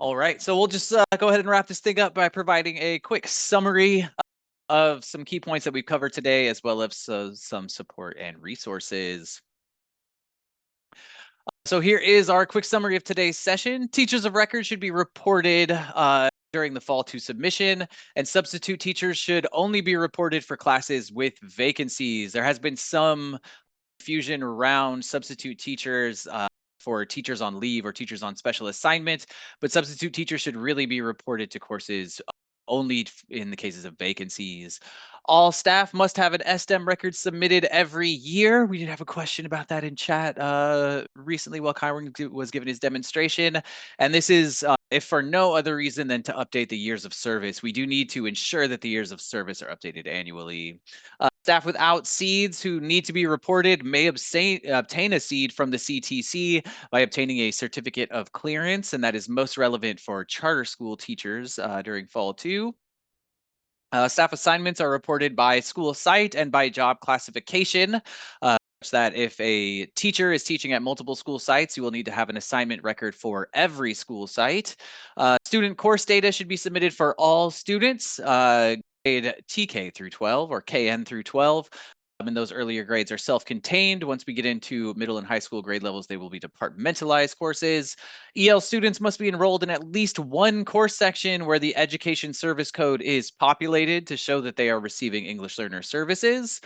All right, so we'll just go ahead and wrap this thing up by providing a quick summary of some key points that we've covered today, as well as some support and resources. So here is our quick summary of today's session. Teachers of record should be reported during the fall 2 submission, and substitute teachers should only be reported for classes with vacancies. There has been some confusion around substitute teachers for teachers on leave or teachers on special assignment, but substitute teachers should really be reported to courses only in the cases of vacancies. All staff must have an STEM record submitted every year. We did have a question about that in chat recently while Kyron was giving his demonstration. And this is, if for no other reason than to update the years of service. We do need to ensure that the years of service are updated annually. Staff without seeds who need to be reported may obtain a seed from the CTC by obtaining a certificate of clearance, and that is most relevant for charter school teachers during fall 2. Staff assignments are reported by school site and by job classification, such that if a teacher is teaching at multiple school sites, you will need to have an assignment record for every school site. Student course data should be submitted for all students, grade TK through 12 or KN through 12. And those earlier grades are self-contained. Once we get into middle and high school grade levels, they will be departmentalized courses. EL students must be enrolled in at least one course section where the education service code is populated to show that they are receiving English learner services.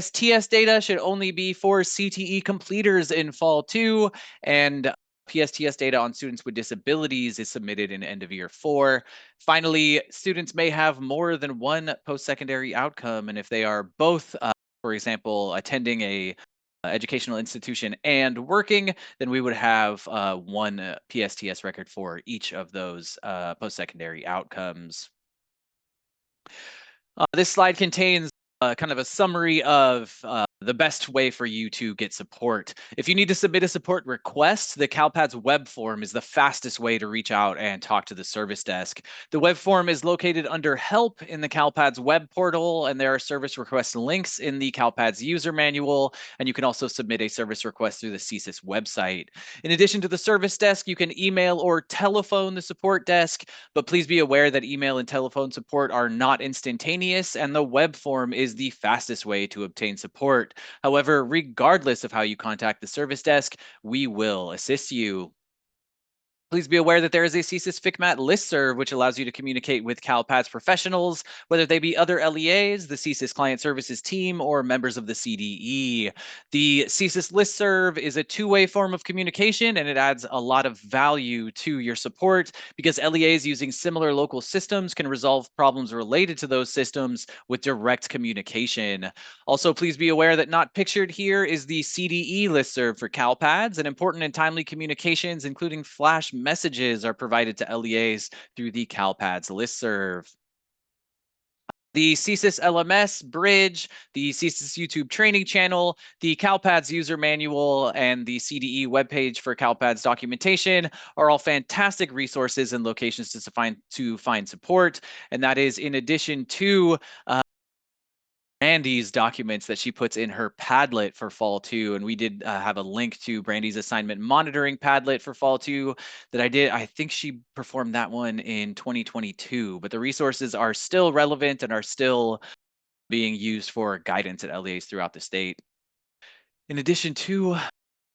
STS data should only be for CTE completers in fall 2, and PSTS data on students with disabilities is submitted in end of year 4. Finally, students may have more than one post-secondary outcome, and if they are both, for example, attending a educational institution and working, then we would have one PSTS record for each of those post-secondary outcomes. This slide contains kind of a summary of the best way for you to get support. If you need to submit a support request, the CalPADS web form is the fastest way to reach out and talk to the service desk. The web form is located under Help in the CalPADS web portal, and there are service request links in the CalPADS user manual, and you can also submit a service request through the CSIS website. In addition to the service desk, you can email or telephone the support desk, but please be aware that email and telephone support are not instantaneous, and the web form is the fastest way to obtain support. However, regardless of how you contact the service desk, we will assist you. Please be aware that there is a CSIS FICMAT listserv, which allows you to communicate with CalPADS professionals, whether they be other LEAs, the CSIS Client Services team, or members of the CDE. The CSIS listserv is a two-way form of communication, and it adds a lot of value to your support because LEAs using similar local systems can resolve problems related to those systems with direct communication. Also, please be aware that not pictured here is the CDE listserv for CalPADS, and important and timely communications, including flash messages, are provided to LEAs through the CalPADS listserv. The CSIS LMS Bridge, the CSIS YouTube training channel, the CalPADS user manual, and the CDE webpage for CalPADS documentation are all fantastic resources and locations to find support. And that is in addition to Brandy's documents that she puts in her Padlet for fall 2. And we did have a link to Brandy's assignment monitoring Padlet for fall 2 that I did. I think she performed that one in 2022, but the resources are still relevant and are still being used for guidance at LEAs throughout the state. In addition to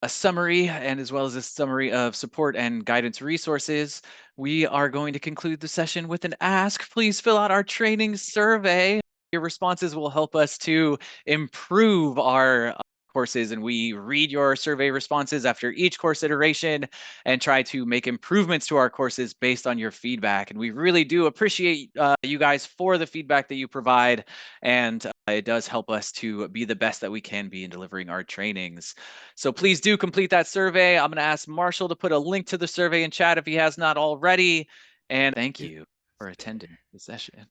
a summary and as well as a summary of support and guidance resources, we are going to conclude the session with an ask. Please fill out our training survey. Your responses will help us to improve our courses, and we read your survey responses after each course iteration and try to make improvements to our courses based on your feedback. And we really do appreciate you guys for the feedback that you provide, and it does help us to be the best that we can be in delivering our trainings. So please do complete that survey. I'm going to ask Marshall to put a link to the survey in chat if he has not already. And thank you for attending the session.